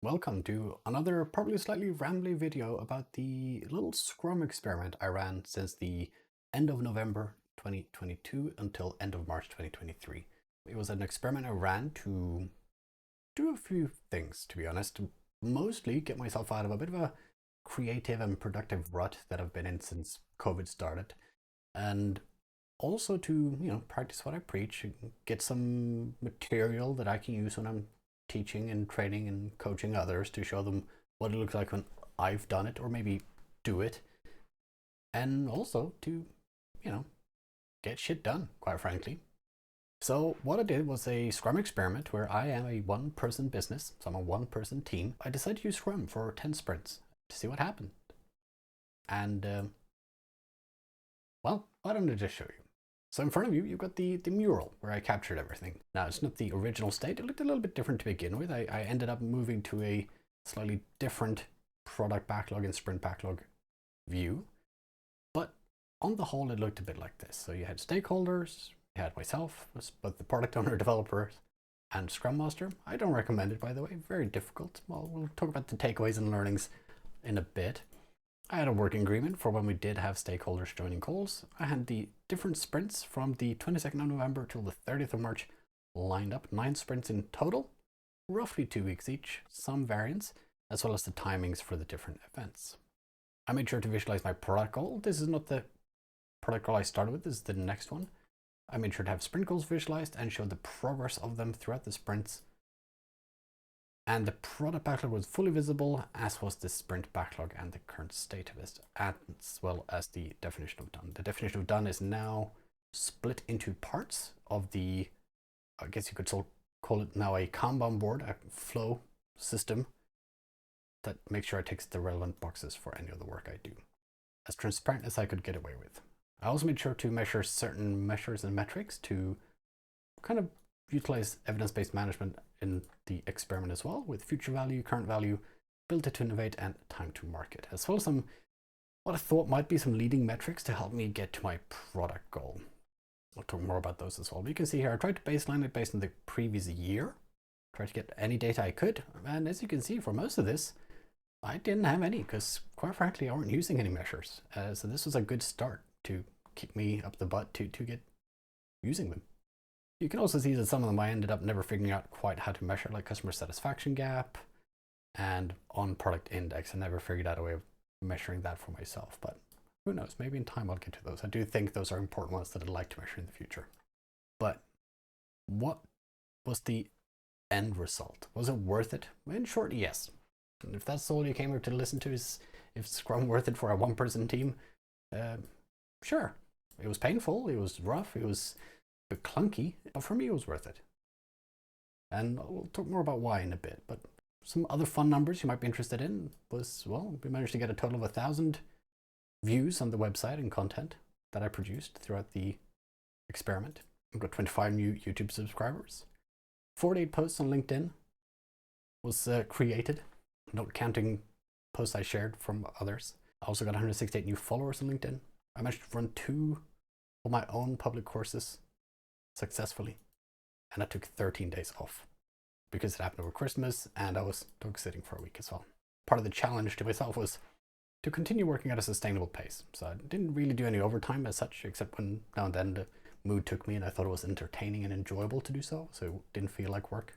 Welcome to another probably slightly rambly video about the little Scrum experiment I ran since the end of November 2022 until end of March 2023. It was an experiment I ran to do a few things, to be honest. Mostly get myself out of a bit of a creative and productive rut that I've been in since COVID started. And also to, practice what I preach, get some material that I can use when I'm teaching and training and coaching others to show them what it looks like when I've done it, or maybe do it. And also to, you know, get shit done, quite frankly. So what I did was a Scrum experiment where I am a one-person business, so I'm a one-person team. I decided to use Scrum for 10 sprints to see what happened. And, well, why don't I just show you? So in front of you, you've got the mural where I captured everything. Now, it's not the original state. It looked a little bit different to begin with. I ended up moving to a slightly different product backlog and sprint backlog view. But on the whole, it looked a bit like this. So you had stakeholders, you had myself, both the product owner, developer, and Scrum Master. I don't recommend it, by the way. Very difficult. Well, we'll talk about the takeaways and learnings in a bit. I had a working agreement for when we did have stakeholders joining calls. I had the different sprints from the 22nd of November till the 30th of March lined up, 9 sprints in total, roughly 2 weeks each, some variance, as well as the timings for the different events. I made sure to visualize my product goal. This is not the product goal I started with, this is the next one. I made sure to have sprint goals visualized and show the progress of them throughout the sprints. And the product backlog was fully visible, as was the sprint backlog and the current state of it, as well as the definition of done. The definition of done is now split into parts of the, I guess you could call it now a Kanban board, a flow system that makes sure it ticks the relevant boxes for any of the work I do. As transparent as I could get away with. I also made sure to measure certain measures and metrics to kind of utilize evidence-based management in the experiment as well, with future value, current value, ability to innovate, and time to market, as well as some what I thought might be some leading metrics to help me get to my product goal. I'll talk more about those as well. But you can see here, I tried to baseline it based on the previous year, tried to get any data I could, and as you can see, for most of this, I didn't have any, because quite frankly, I weren't using any measures. So this was a good start to kick me up the butt to get using them. You can also see that some of them I ended up never figuring out quite how to measure, like customer satisfaction gap and on product index. I never figured out a way of measuring that for myself, but who knows, maybe in time I'll get to those. I do think those are important ones that I'd like to measure in the future. But what was the end result? Was it worth it? In short, yes. And if that's all you came here to listen to, is if Scrum worth it for a one-person team, sure. It was painful, it was rough, it was bit clunky, but for me it was worth it. And we'll talk more about why in a bit, but some other fun numbers you might be interested in was, well, we managed to get a total of 1,000 views on the website and content that I produced throughout the experiment. We've got 25 new YouTube subscribers. 48 posts on LinkedIn was created, not counting posts I shared from others. I also got 168 new followers on LinkedIn. I managed to run 2 of my own public courses successfully, and I took 13 days off because it happened over Christmas and I was dog sitting for a week as well. Part of the challenge to myself was to continue working at a sustainable pace, so I didn't really do any overtime as such, except when now and then the mood took me and I thought it was entertaining and enjoyable to do so it didn't feel like work.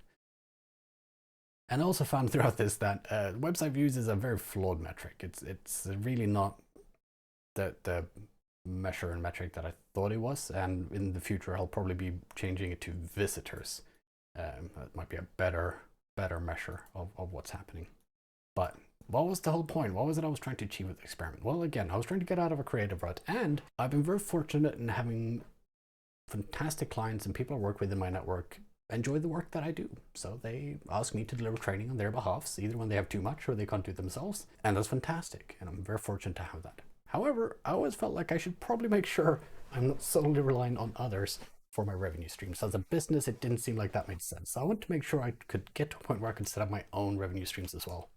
And I also found throughout this that website views is a very flawed metric. It's really not the measure and metric that I thought it was, and in the future I'll probably be changing it to visitors. That might be a better measure of what's happening. But what was the whole point? What was it I was trying to achieve with the experiment? Well, again, I was trying to get out of a creative rut, and I've been very fortunate in having fantastic clients and people I work with in my network enjoy the work that I do. So they ask me to deliver training on their behalf, either when they have too much or they can't do it themselves, and that's fantastic, and I'm very fortunate to have that. However, I always felt like I should probably make sure I'm not solely relying on others for my revenue streams. As a business, it didn't seem like that made sense. So I want to make sure I could get to a point where I could set up my own revenue streams as well.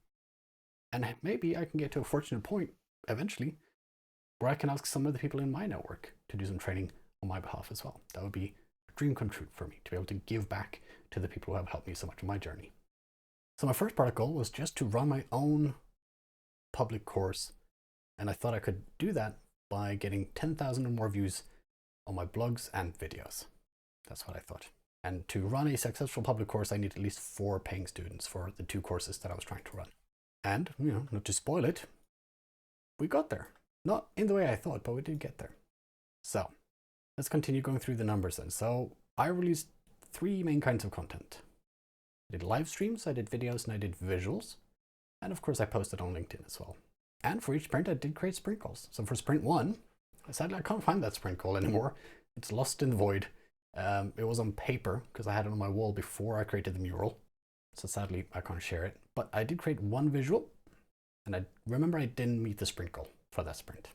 And maybe I can get to a fortunate point eventually where I can ask some of the people in my network to do some training on my behalf as well. That would be a dream come true for me, to be able to give back to the people who have helped me so much on my journey. So my first product goal was just to run my own public course, and I thought I could do that by getting 10,000 or more views on my blogs and videos. That's what I thought. And to run a successful public course, I need at least 4 paying students for the 2 courses that I was trying to run. And, not to spoil it, we got there. Not in the way I thought, but we did get there. So let's continue going through the numbers then. So I released 3 main kinds of content. I did live streams, I did videos, and I did visuals. And of course I posted on LinkedIn as well. And for each sprint I did create sprint goals. So for sprint 1, sadly I can't find that sprint goal anymore. It's lost in the void. It was on paper because I had it on my wall before I created the mural. So sadly I can't share it. But I did create 1 visual. And I remember I didn't meet the sprint goal for that sprint.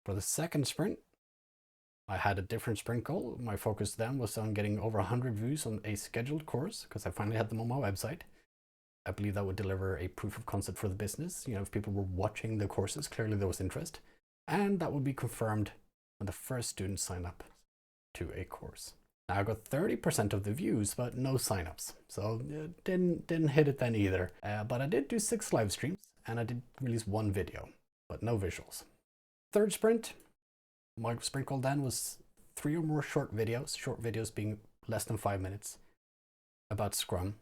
For the second sprint, I had a different sprint goal. My focus then was on getting over 100 views on a scheduled course because I finally had them on my website. I believe that would deliver a proof of concept for the business. If people were watching the courses, clearly there was interest. And that would be confirmed when the first students sign up to a course. Now I got 30% of the views, but no signups. So didn't hit it then either. But I did do 6 live streams and I did release 1 video, but no visuals. Third sprint, my sprint goal then was 3 or more short videos being less than 5 minutes about Scrum.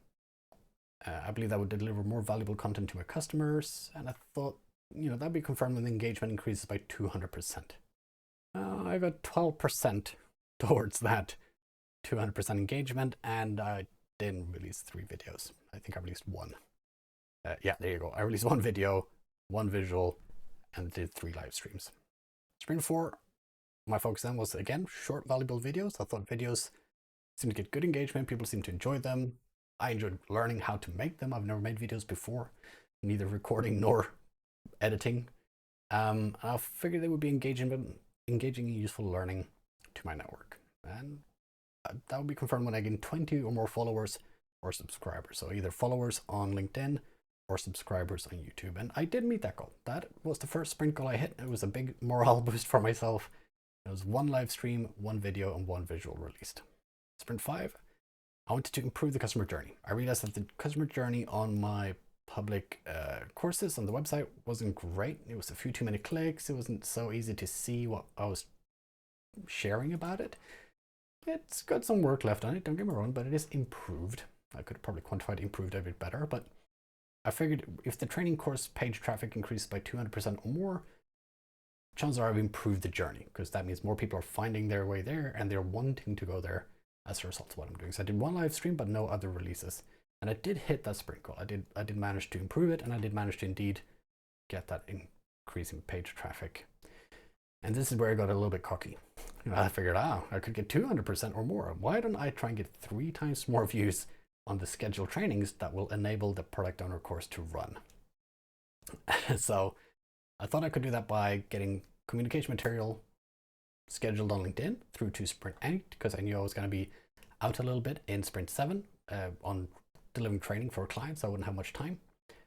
I believe that would deliver more valuable content to my customers, and I thought, that'd be confirmed when the engagement increases by 200%. I got 12% towards that 200% engagement, and I didn't release 3 videos. I think I released 1. Yeah, there you go. I released 1 video, 1 visual, and did 3 live streams. Sprint 4, my focus then was, again, short, valuable videos. I thought videos seemed to get good engagement. People seemed to enjoy them. I enjoyed learning how to make them. I've never made videos before, neither recording nor editing. I figured they would be engaging and useful learning to my network. And that would be confirmed when I gain 20 or more followers or subscribers. So either followers on LinkedIn or subscribers on YouTube. And I did meet that goal. That was the first sprint goal I hit. It was a big morale boost for myself. It was 1 live stream, 1 video, and 1 visual released. Sprint 5, I wanted to improve the customer journey. I realized that the customer journey on my public courses on the website wasn't great. It was a few too many clicks. It wasn't so easy to see what I was sharing about it. It's got some work left on it, don't get me wrong, but it is improved. I could probably quantify it improved a bit better, but I figured if the training course page traffic increases by 200% or more, chances are I've improved the journey, because that means more people are finding their way there and they're wanting to go there as a result of what I'm doing. So I did 1 live stream, but no other releases. And I did hit that sprint goal. I did manage to improve it, and I did manage to indeed get that increase in page traffic. And this is where I got a little bit cocky. I figured, I could get 200% or more. Why don't I try and get 3 times more views on the scheduled trainings that will enable the product owner course to run? So I thought I could do that by getting communication material scheduled on LinkedIn through to sprint 8, because I knew I was going to be out a little bit in sprint 7 on delivering training for clients, so I wouldn't have much time.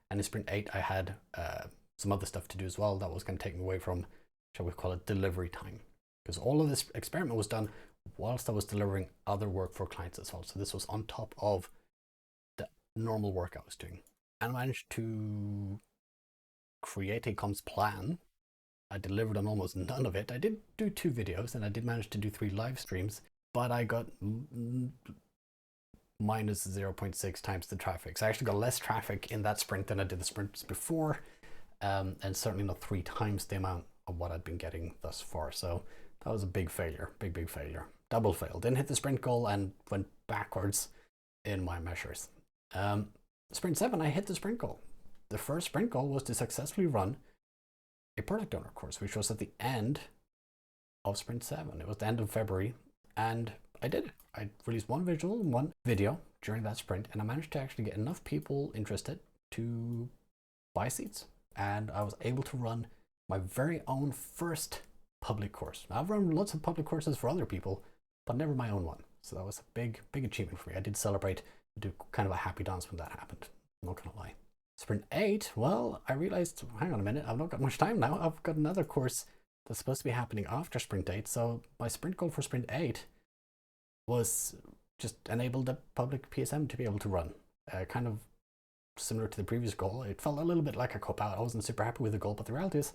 And in sprint 8 I had some other stuff to do as well that was going to take me away from, shall we call it, delivery time, because all of this experiment was done whilst I was delivering other work for clients as well. So this was on top of the normal work I was doing. And I managed to create a comms plan. I delivered on almost none of it. I did do 2 videos and I did manage to do 3 live streams, but I got minus 0.6 times the traffic. So I actually got less traffic in that sprint than I did the sprints before, and certainly not 3 times the amount of what I'd been getting thus far. So that was a big failure, big failure. Double fail. Didn't hit the sprint goal and went backwards in my measures. Sprint 7, I hit the sprint goal. The first sprint goal was to successfully run a product owner course, which was at the end of sprint 7. It was the end of February, and I did it. I released 1 visual and 1 video during that sprint, and I managed to actually get enough people interested to buy seats. And I was able to run my very own first public course. Now, I've run lots of public courses for other people, but never my own one. So that was a big achievement for me. I did celebrate, do kind of a happy dance when that happened. I'm not gonna lie. Sprint 8, well, I realized, hang on a minute, I've not got much time now. I've got another course that's supposed to be happening after sprint 8. So my sprint goal for sprint 8 was just enable the public PSM to be able to run. Kind of similar to the previous goal. It felt a little bit like a cop out. I wasn't super happy with the goal, but the reality is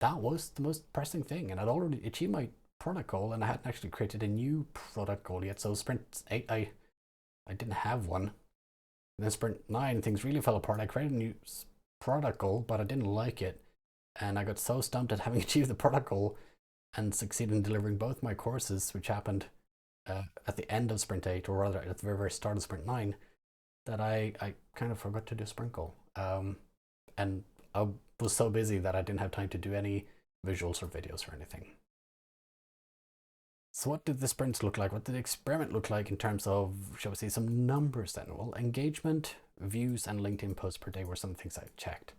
that was the most pressing thing, and I'd already achieved my product goal, and I hadn't actually created a new product goal yet. So sprint 8, I didn't have one. And then sprint 9, things really fell apart. I created a new product goal, but I didn't like it, and I got so stumped at having achieved the product goal and succeeded in delivering both my courses, which happened at the end of sprint 8, or rather at the very, very start of sprint 9, that I kind of forgot to do a sprint goal. And I was so busy that I didn't have time to do any visuals or videos or anything. So what did the sprints look like? What did the experiment look like in terms of, shall we say, some numbers then? Well, engagement, views, and LinkedIn posts per day were some things I checked.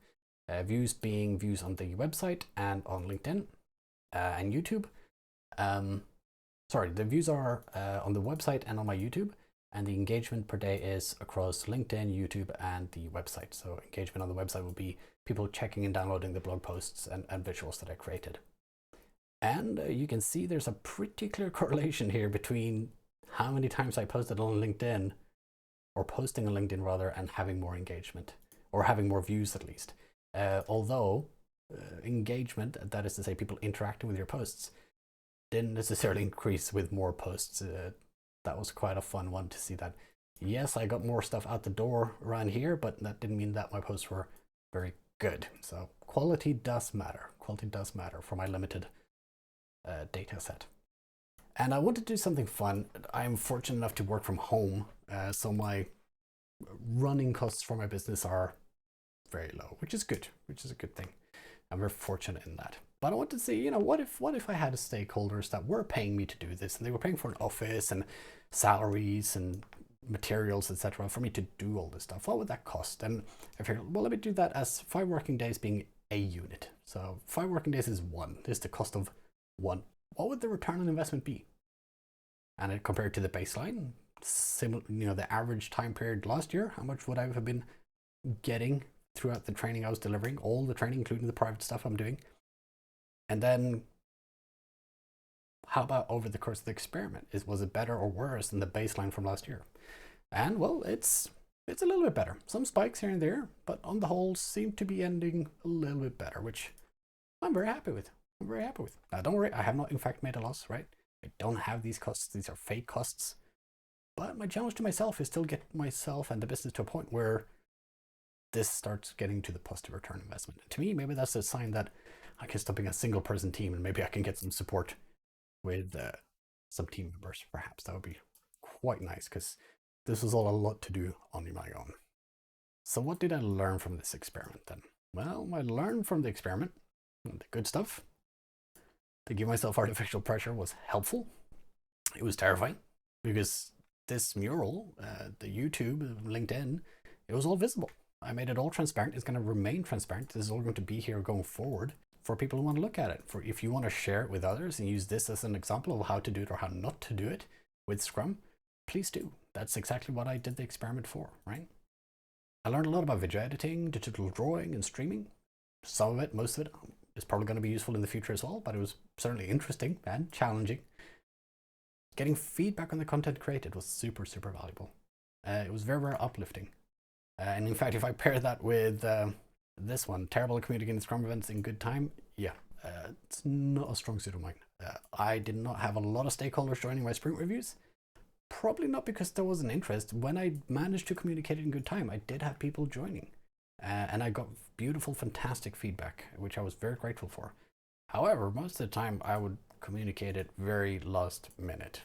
Views being views on the website and on LinkedIn and YouTube. Sorry, the views are on the website and on my YouTube, and the engagement per day is across LinkedIn, YouTube, and the website. So engagement on the website will be people checking and downloading the blog posts and visuals that I created. And you can see there's a pretty clear correlation here between how many times I posted on LinkedIn, or posting on LinkedIn rather, and having more engagement, or having more views at least. Although engagement, that is to say people interacting with your posts, didn't necessarily increase with more posts. That was quite a fun one to see that. Yes, I got more stuff out the door around here, but that didn't mean that my posts were very good. So quality does matter. Quality does matter for my limited data set. And I wanted to do something fun. I'm fortunate enough to work from home, so my running costs for my business are very low, which is good, which is a good thing. I'm very fortunate in that. But I wanted to see, what if I had stakeholders that were paying me to do this, and they were paying for an office and salaries and materials, etc., for me to do all this stuff? What would that cost? And I figured, well, let me do that as 5 working days being a unit. So 5 working days is 1. This is the cost of 1. What would the return on investment be? And it compared to the baseline, similar, the average time period last year, how much would I have been getting throughout the training I was delivering, all the training, including the private stuff I'm doing? And then how about over the course of the experiment? Was it better or worse than the baseline from last year? And well, it's a little bit better. Some spikes here and there, but on the whole seem to be ending a little bit better, which I'm very happy with. I'm very happy with. Now, don't worry, I have not in fact made a loss, right? I don't have these costs. These are fake costs. But my challenge to myself is still get myself and the business to a point where this starts getting to the positive return investment. And to me, maybe that's a sign that I can stop being a single person team, and maybe I can get some support with some team members, perhaps. That would be quite nice, because this was all a lot to do on my own. So what did I learn from this experiment then? Well, I learned from the experiment the good stuff. To give myself artificial pressure was helpful. It was terrifying, because this mural, the YouTube, LinkedIn, it was all visible. I made it all transparent. It's going to remain transparent. This is all going to be here going forward for people who want to look at it. For if you want to share it with others and use this as an example of how to do it or how not to do it with Scrum, please do. That's exactly what I did the experiment for, right? I learned a lot about video editing, digital drawing, and streaming. Some of it, most of it, is probably going to be useful in the future as well, but it was certainly interesting and challenging. Getting feedback on the content created was super, super valuable. It was very, very uplifting. And in fact, if I pair that with this one, terrible at communicating Scrum events in good time, yeah, it's not a strong suit of mine. I did not have a lot of stakeholders joining my sprint reviews. Probably not because there was an interest. When I managed to communicate it in good time, I did have people joining. And I got beautiful, fantastic feedback, which I was very grateful for. However, most of the time I would communicate it very last minute,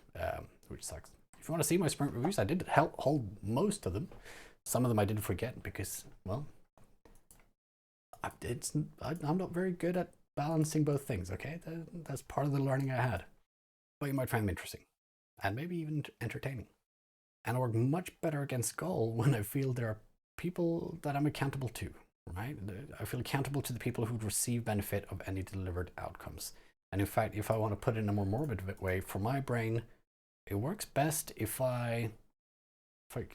which sucks. If you want to see my sprint reviews, I did hold most of them. Some of them I did forget because, well, I'm not very good at balancing both things, okay? That's part of the learning I had. But you might find them interesting and maybe even entertaining. And I work much better against goal when I feel there are people that I'm accountable to, right? I feel accountable to the people who receive benefit of any delivered outcomes. And in fact, if I want to put it in a more morbid way, for my brain, it works best if I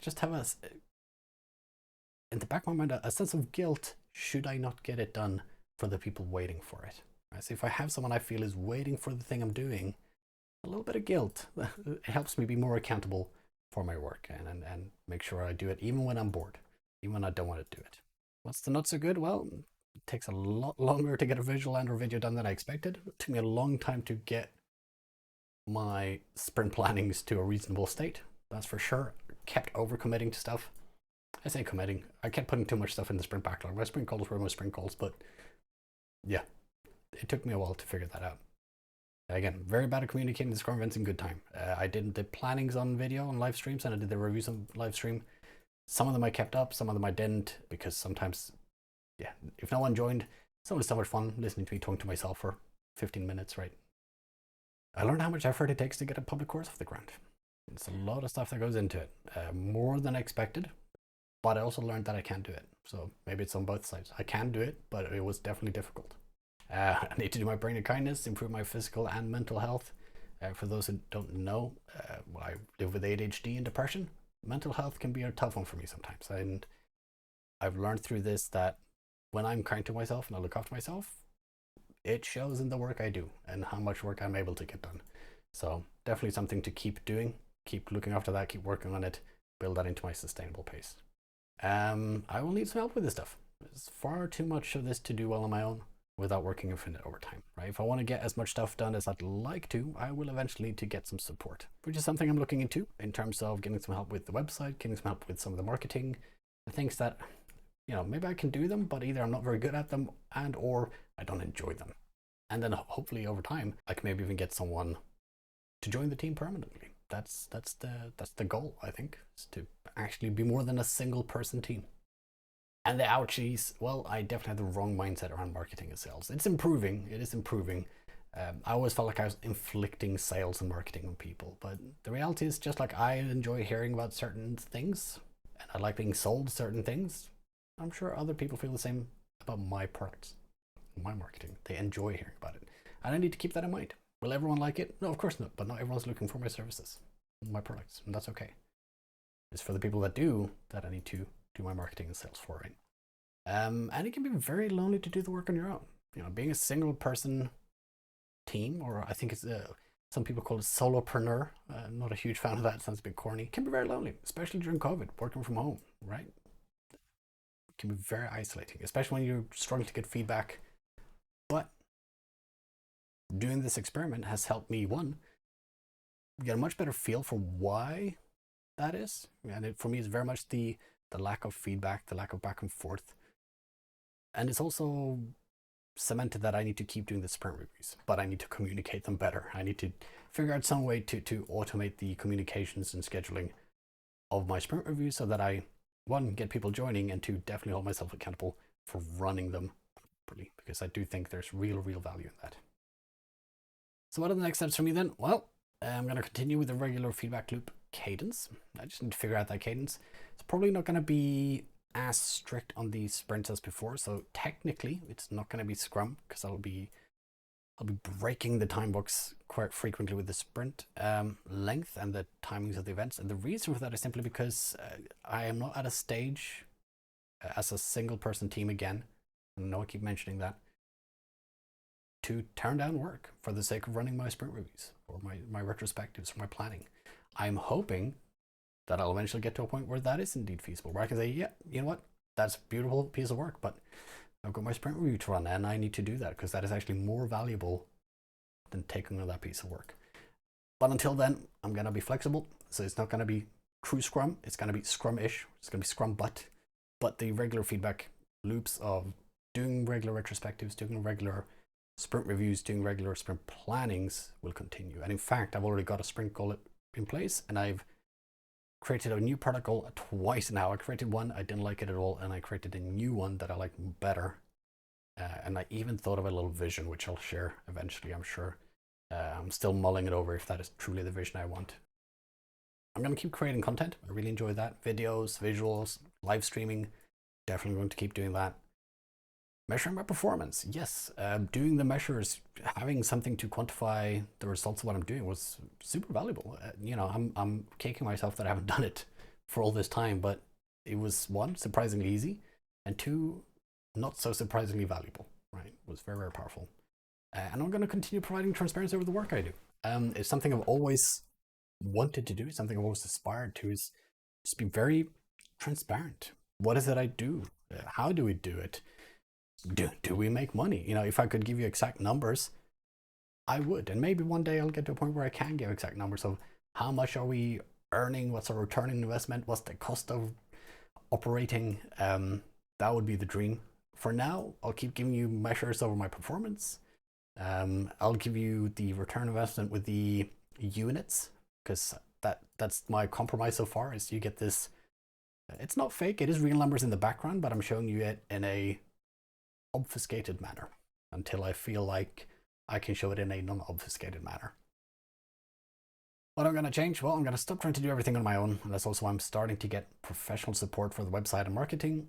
just have in the back of my mind, a sense of guilt should I not get it done for the people waiting for it. Right? So if I have someone I feel is waiting for the thing I'm doing, a little bit of guilt, it helps me be more accountable for my work and make sure I do it even when I'm bored. even when I don't want to do it. What's the not so good? Well, it takes a lot longer to get a visual and or video done than I expected. It took me a long time to get my sprint plannings to a reasonable state. That's for sure. Kept overcommitting to stuff. I say committing. I kept putting too much stuff in the sprint backlog. My sprint calls were my sprint calls, but yeah, it took me a while to figure that out. Again, very bad at communicating the Scrum events in good time. I did the plannings on video on live streams, and I did the reviews on live stream. Some of them I kept up, some of them I didn't, because sometimes, yeah, if no one joined, it's always so much fun listening to me talking to myself for 15 minutes, right? I learned how much effort it takes to get a public course off the ground. It's a lot of stuff that goes into it, more than I expected, but I also learned that I can do it. So maybe it's on both sides. I can do it, but it was definitely difficult. I need to do my brain of kindness, improve my physical and mental health. For those who don't know, I live with ADHD and depression. Mental health can be a tough one for me sometimes. And I've learned through this that when I'm kind to myself and I look after myself, it shows in the work I do and how much work I'm able to get done. So definitely something to keep doing, keep looking after that, keep working on it, build that into my sustainable pace. I will need some help with this stuff. There's far too much of this to do well on my own without working infinite overtime, right? If I want to get as much stuff done as I'd like to, I will eventually need to get some support, which is something I'm looking into in terms of getting some help with the website, getting some help with some of the marketing, the things that, maybe I can do them, but either I'm not very good at them and or I don't enjoy them. And then hopefully over time, I can maybe even get someone to join the team permanently. That's the goal, I think, is to actually be more than a single person team. And the ouchies, well, I definitely had the wrong mindset around marketing and sales. It's improving. It is improving. I always felt like I was inflicting sales and marketing on people. But the reality is, just like I enjoy hearing about certain things and I like being sold certain things, I'm sure other people feel the same about my products, my marketing. They enjoy hearing about it. And I need to keep that in mind. Will everyone like it? No, of course not. But not everyone's looking for my services, my products. And that's okay. It's for the people that do that I need to do my marketing and sales for, right? And it can be very lonely to do the work on your own. Being a single person team, or I think it's some people call it solopreneur. I'm not a huge fan of that. It sounds a bit corny. It can be very lonely, especially during COVID, working from home, right? It can be very isolating, especially when you're struggling to get feedback. But doing this experiment has helped me, one, get a much better feel for why that is. And for me, it's very much the lack of feedback, the lack of back and forth. And it's also cemented that I need to keep doing the sprint reviews, but I need to communicate them better. I need to figure out some way to automate the communications and scheduling of my sprint reviews so that I, one, get people joining, and two, definitely hold myself accountable for running them properly, because I do think there's real value in that. So what are the next steps for me then? Well, I'm going to continue with the regular feedback loop cadence. I just need to figure out that cadence. It's probably not going to be as strict on the sprints as before, so technically it's not going to be Scrum, because I'll be breaking the time box quite frequently with the sprint length and the timings of the events. And the reason for that is simply because I am not at a stage as a single person team again, and I know I keep mentioning that, to turn down work for the sake of running my sprint reviews or my retrospectives or my planning. I'm hoping that I'll eventually get to a point where that is indeed feasible, where I can say, yeah, you know what, that's a beautiful piece of work, but I've got my sprint review to run and I need to do that because that is actually more valuable than taking on that piece of work. But until then, I'm going to be flexible. So it's not going to be true Scrum. It's going to be Scrum-ish. It's going to be Scrum, but the regular feedback loops of doing regular retrospectives, doing regular sprint reviews, doing regular sprint plannings will continue. And in fact, I've already got a sprint goal in place, and I've created a new product goal twice now. I created one, I didn't like it at all, and I created a new one that I like better. And I even thought of a little vision, which I'll share eventually, I'm sure. I'm still mulling it over if that is truly the vision I want. I'm going to keep creating content. I really enjoy that. Videos, visuals, live streaming. Definitely going to keep doing that. Measuring my performance. Yes, doing the measures, having something to quantify the results of what I'm doing was super valuable. I'm kicking myself that I haven't done it for all this time, but it was, one, surprisingly easy, and two, not so surprisingly valuable, right? It was very powerful. And I'm going to continue providing transparency over the work I do. It's something I've always wanted to do, something I've always aspired to, is just be very transparent What is it I do? How do we do it? Do we make money? You know, if I could give you exact numbers, I would. And maybe one day I'll get to a point where I can give exact numbers of how much are we earning, what's our return on investment, what's the cost of operating. That would be the dream. For now, I'll keep giving you measures over my performance. I'll give you the return on investment with the units, because that's my compromise so far, is you get this. It's not fake, it is real numbers in the background, but I'm showing you it in a obfuscated manner until I feel like I can show it in a non-obfuscated manner. What I'm going to change? Well, I'm going to stop trying to do everything on my own, and that's also why I'm starting to get professional support for the website and marketing.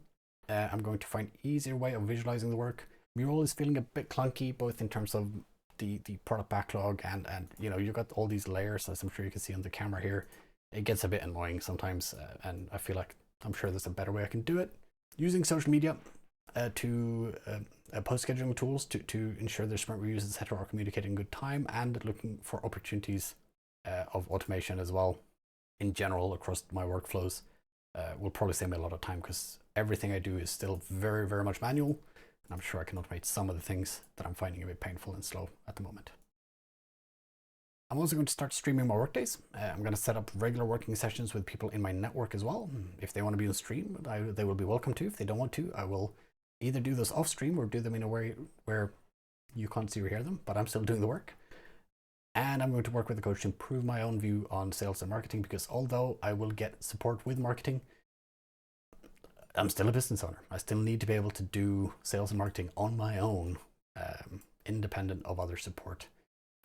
I'm going to find easier way of visualizing the work. Mural is feeling a bit clunky, both in terms of the product backlog and you know, you've got all these layers, as I'm sure you can see on the camera here. It gets a bit annoying sometimes, and I feel like I'm sure there's a better way I can do it. Using social media to post scheduling tools to ensure their sprint reviews, etc., are communicating good time, and looking for opportunities of automation as well in general across my workflows will probably save me a lot of time, because everything I do is still very, very much manual, and I'm sure I can automate some of the things that I'm finding a bit painful and slow at the moment. I'm also going to start streaming my workdays. I'm going to set up regular working sessions with people in my network as well. If they want to be on stream, they will be welcome to. If they don't want to, I will either do those off stream or do them in a way where you can't see or hear them, but I'm still doing the work. And I'm going to work with the coach to improve my own view on sales and marketing, because although I will get support with marketing, I'm still a business owner. I still need to be able to do sales and marketing on my own, independent of other support.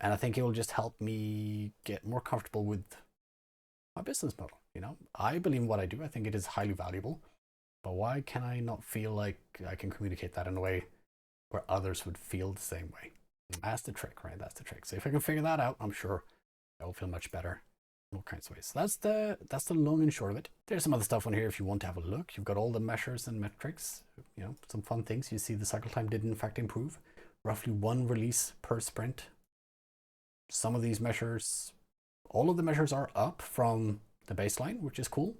And I think it will just help me get more comfortable with my business model. You know, I believe in what I do. I think it is highly valuable, but why can I not feel like I can communicate that in a way where others would feel the same way? That's the trick, right? That's the trick. So if I can figure that out, I'm sure I will feel much better in all kinds of ways. So that's the long and short of it. There's some other stuff on here if you want to have a look. You've got all the measures and metrics, you know, some fun things. You see the cycle time did in fact improve. Roughly 1 release per sprint. Some of these measures, all of the measures are up from the baseline, which is cool.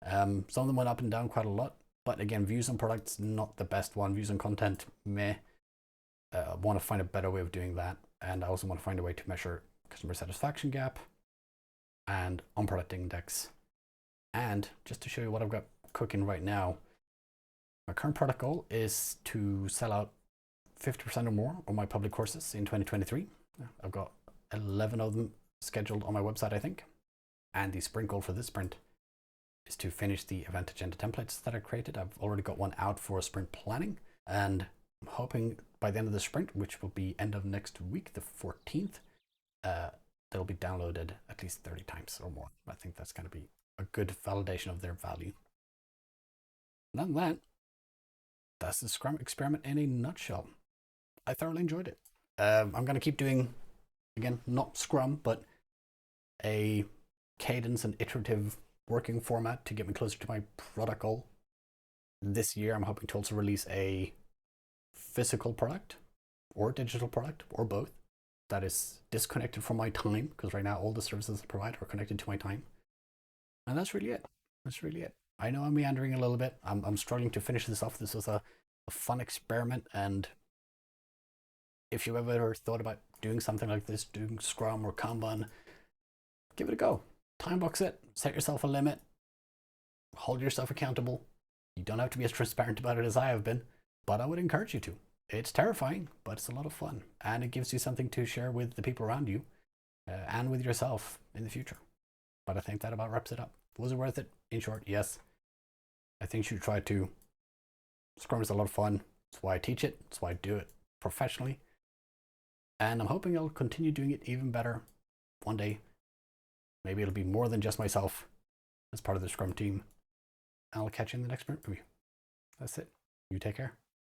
Some of them went up and down quite a lot, but again, views on products, not the best one. Views on content, meh. Want to find a better way of doing that. And I also want to find a way to measure customer satisfaction gap and on product index. And just to show you what I've got cooking right now, my current product goal is to sell out 50% or more of my public courses in 2023. I've got 11 of them scheduled on my website, I think. And the sprint goal for this sprint is to finish the event agenda templates that I created. I've already got one out for sprint planning, and I'm hoping by the end of the sprint, which will be end of next week, the 14th, they'll be downloaded at least 30 times or more. I think that's going to be a good validation of their value. And other than that, that's the Scrum Experiment in a nutshell. I thoroughly enjoyed it. I'm going to keep doing, again, not Scrum, but a cadence and iterative working format to get me closer to my product goal. This year, I'm hoping to also release a physical product or digital product or both that is disconnected from my time, because right now all the services I provide are connected to my time. And that's really it. That's really it. I know I'm meandering a little bit. I'm struggling to finish this off. This was a fun experiment, and if you ever thought about doing something like this, doing Scrum or Kanban, give it a go. Time box it, set yourself a limit, hold yourself accountable. You don't have to be as transparent about it as I have been, but I would encourage you to. It's terrifying, but it's a lot of fun, and it gives you something to share with the people around you and with yourself in the future. But I think that about wraps it up. Was it worth it? In short, yes. I think you should try to. Scrum is a lot of fun. That's why I teach it. That's why I do it professionally. And I'm hoping I'll continue doing it even better one day. Maybe it'll be more than just myself as part of the Scrum team. And I'll catch you in the next sprint review. That's it. You take care.